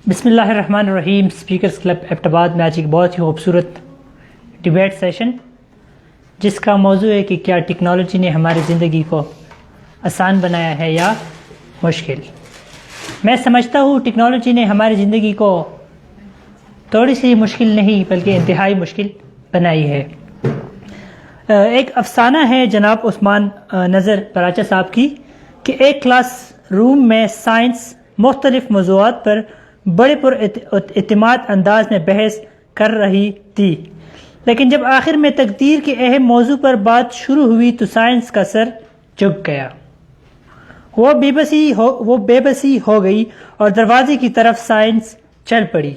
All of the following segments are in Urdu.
بسم اللہ الرحمن الرحیم. اسپیکرز کلب ایبٹ آباد میں آج ایک بہت ہی خوبصورت ڈیبیٹ سیشن جس کا موضوع ہے کہ کیا ٹیکنالوجی نے ہماری زندگی کو آسان بنایا ہے یا مشکل. میں سمجھتا ہوں ٹیکنالوجی نے ہماری زندگی کو تھوڑی سی مشکل نہیں بلکہ انتہائی مشکل بنائی ہے. ایک افسانہ ہے جناب عثمان نظر پراچا صاحب کی کہ ایک کلاس روم میں سائنس مختلف موضوعات پر بڑے پر اعتماد انداز میں بحث کر رہی تھی، لیکن جب آخر میں تقدیر کے اہم موضوع پر بات شروع ہوئی تو سائنس کا سر جھک گیا. وہ بے بسی ہو گئی اور دروازے کی طرف سائنس چل پڑی.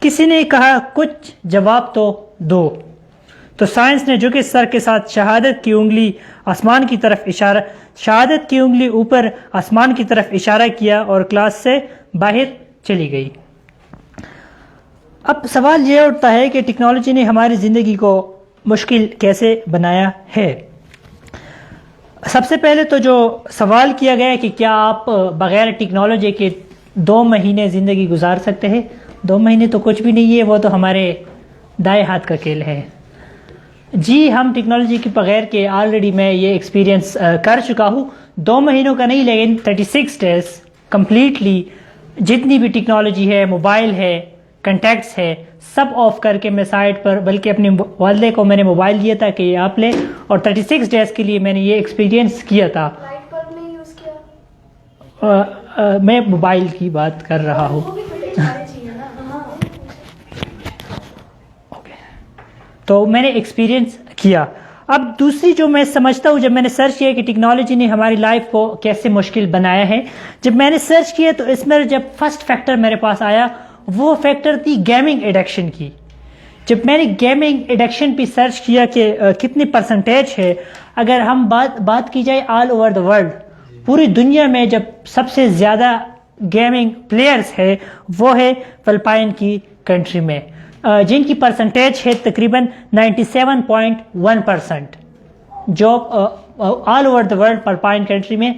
کسی نے کہا کچھ جواب تو دو، تو سائنس نے جھکے سر کے ساتھ شہادت کی انگلی اوپر آسمان کی طرف اشارہ کیا اور کلاس سے باہر چلی گئی. اب سوال یہ اٹھتا ہے کہ ٹیکنالوجی نے ہماری زندگی کو مشکل کیسے بنایا ہے. سب سے پہلے تو جو سوال کیا گیا ہے کہ کیا آپ بغیر ٹیکنالوجی کے 2 مہینے زندگی گزار سکتے ہیں. 2 مہینے تو کچھ بھی نہیں ہے، وہ تو ہمارے دائیں ہاتھ کا کھیل ہے. جی ہم ٹیکنالوجی کے بغیر کے آلریڈی میں یہ ایکسپیرینس کر چکا ہوں. 2 مہینوں کا نہیں لیکن 36 ڈیز کمپلیٹلی جتنی بھی ٹیکنالوجی ہے، موبائل ہے، کنٹیکٹس ہے، سب آف کر کے میں سائٹ پر، بلکہ اپنی والدے کو میں نے موبائل دیا تھا کہ یہ آپ لے، اور 36 ڈیز کے لیے میں نے یہ ایکسپیرینس کیا تھا. لائٹ بلب نہیں یوز کیا؟ میں موبائل کی بات کر رہا ہوں. تو میں نے ایکسپیرینس کیا. اب دوسری جو میں سمجھتا ہوں، جب میں نے سرچ کیا کہ ٹیکنالوجی نے ہماری لائف کو کیسے مشکل بنایا ہے، جب میں نے سرچ کیا تو اس میں جب فرسٹ فیکٹر میرے پاس آیا وہ فیکٹر تھی گیمنگ ایڈکشن کی. جب میں نے گیمنگ ایڈکشن پہ سرچ کیا کہ کتنی پرسنٹیج ہے، اگر ہم بات کی جائے آل اوور دا ورلڈ، پوری دنیا میں جب سب سے زیادہ گیمنگ پلیئرز ہے وہ ہے فلپائن کی کنٹری میں، جن کی پرسنٹیج ہے تقریباً 97.1%، جو all over the world Philippines country میں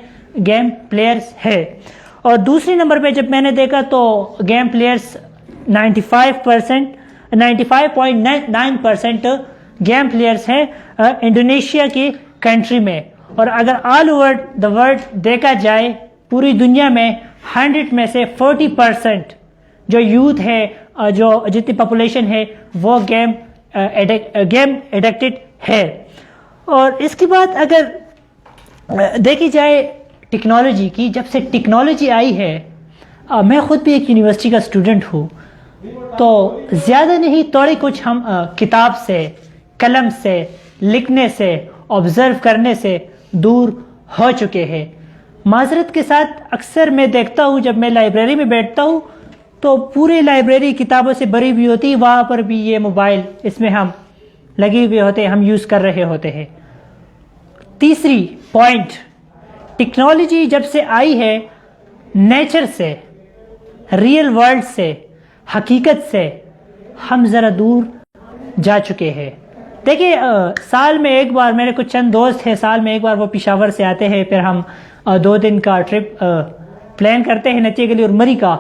گیم پلیئرز ہے. اور دوسری نمبر پہ جب میں نے دیکھا تو گیم پلیئرز 95.9% گیم پلیئرز ہیں انڈونیشیا کی کنٹری میں. اور اگر آل اوور دا ورلڈ دیکھا جائے پوری دنیا میں 100 میں سے 40% جو یوتھ ہے، جو جتنی پاپولیشن ہے وہ گیم ایڈکٹڈ ہے. اور اس کے بعد اگر دیکھی جائے ٹیکنالوجی کی، جب سے ٹیکنالوجی آئی ہے، میں خود بھی ایک یونیورسٹی کا اسٹوڈنٹ ہوں، تو زیادہ نہیں تھوڑی کچھ ہم کتاب سے، قلم سے، لکھنے سے، آبزرو کرنے سے دور ہو چکے ہیں. معذرت کے ساتھ اکثر میں دیکھتا ہوں جب میں لائبریری میں بیٹھتا ہوں تو پوری لائبریری کتابوں سے بھری ہوئی ہوتی ہے، وہاں پر بھی یہ موبائل اس میں ہم لگے ہوئے ہوتے ہیں، ہم یوز کر رہے ہوتے ہیں. تیسری پوائنٹ، ٹیکنالوجی جب سے آئی ہے نیچر سے، ریئل ورلڈ سے، حقیقت سے ہم ذرا دور جا چکے ہیں. دیکھیں سال میں ایک بار، میرے کچھ چند دوست ہیں، سال میں ایک بار وہ پشاور سے آتے ہیں، پھر ہم 2 دن کا ٹرپ پلان کرتے ہیں نچے گلی اور مری کا.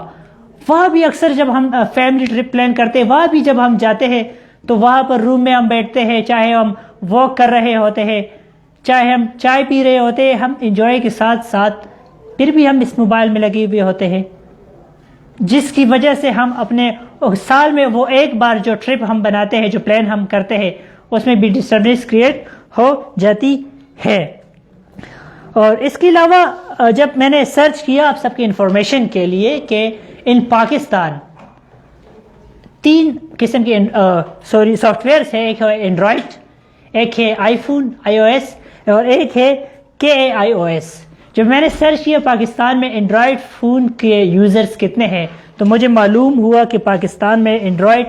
وہاں بھی اکثر جب ہم فیملی ٹرپ پلان کرتے ہیں، وہاں بھی جب ہم جاتے ہیں تو وہاں پر روم میں ہم بیٹھتے ہیں، چاہے ہم واک کر رہے ہوتے ہیں، چاہے ہم چائے پی رہے ہوتے ہیں، ہم انجوائے کے ساتھ ساتھ پھر بھی ہم اس موبائل میں لگے ہوئے ہوتے ہیں، جس کی وجہ سے ہم اپنے سال میں وہ ایک بار جو ٹرپ ہم بناتے ہیں، جو پلان ہم کرتے ہیں، اس میں بھی ڈسٹربنس کریٹ ہو جاتی ہے. اور اس کے علاوہ جب میں نے سرچ کیا آپ سب کی انفارمیشن کے لیے کہ ان پاکستان 3 قسم کے سافٹ ویئرس ہیں، ایک ہے اینڈرائڈ، ایک ہے آئی فون iOS اور ایک ہے KAIOS. جب میں نے سرچ کیا پاکستان میں اینڈرائڈ فون کے یوزرز کتنے ہیں تو مجھے معلوم ہوا کہ پاکستان میں اینڈرائڈ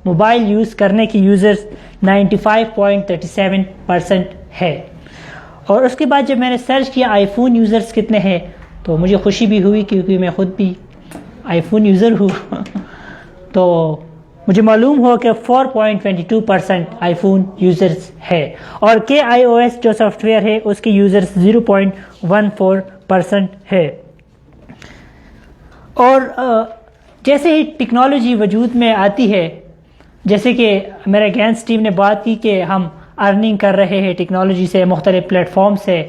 موبائل یوز کرنے کی یوزرز 95.37% ہے. اور اس کے بعد جب میں نے سرچ کیا آئی فون یوزرز کتنے ہیں تو مجھے خوشی بھی ہوئی کیونکہ میں خود بھی آئی فون یوزر ہوں تو مجھے معلوم ہوا کہ 4.22% آئی فون یوزرز ہے، اور KAIOS جو سافٹ ویئر ہے اس کی یوزرز 0.14% ہے. اور جیسے ہی ٹیکنالوجی وجود میں آتی ہے، جیسے کہ میرے گینس ٹیم نے بات کی کہ ہم ارننگ کر رہے ہیں ٹیکنالوجی سے، مختلف پلیٹ فارم سے،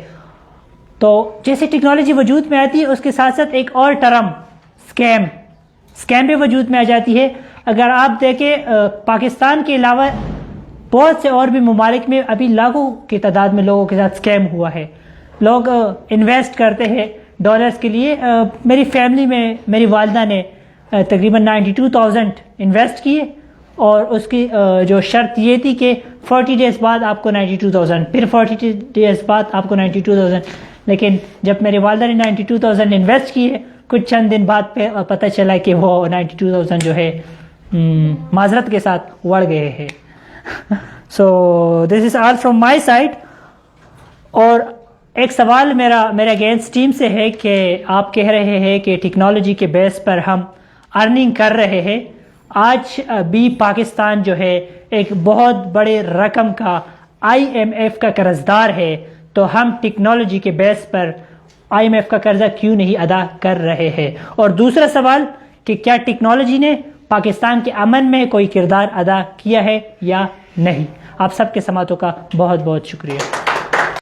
تو جیسے ٹیکنالوجی وجود میں آتی ہے اس کے ساتھ ساتھ ایک اور ٹرم اسکیم بھی وجود میں آ جاتی ہے۔ اگر آپ دیکھیں پاکستان کے علاوہ بہت سے اور بھی ممالک میں ابھی لاکھوں کی تعداد میں لوگوں کے ساتھ اسکیم ہوا ہے۔ لوگ انویسٹ کرتے ہیں ڈالرز کے لیے۔ میری فیملی میں میری والدہ نے تقریباً 92,000 انویسٹ کیے، اور اس کی جو شرط یہ تھی کہ 40 ڈیز بعد آپ کو 92,000، پھر 40 ڈیز بعد آپ کو 92,000۔ لیکن جب میری والدہ نے 92,000 انویسٹ کیے، کچھ چند دن بعد پہ پتہ چلا کہ وہ 92,000 جو ہے معذرت کے ساتھ اڑ گئے ہیں۔ سو دس از آل فرام مائی سائڈ۔ اور ایک سوال میرا اگینسٹ ٹیم سے ہے کہ آپ کہہ رہے ہیں کہ ٹیکنالوجی کے بیس پر ہم ارننگ کر رہے ہیں۔ آج بھی پاکستان جو ہے ایک بہت بڑے رقم کا IMF کا قرض دار ہے، تو ہم ٹیکنالوجی کے بیس پر IMF کا قرضہ کیوں نہیں ادا کر رہے ہیں؟ اور دوسرا سوال کہ کیا ٹیکنالوجی نے پاکستان کے امن میں کوئی کردار ادا کیا ہے یا نہیں؟ آپ سب کے سماعتوں کا بہت بہت شکریہ۔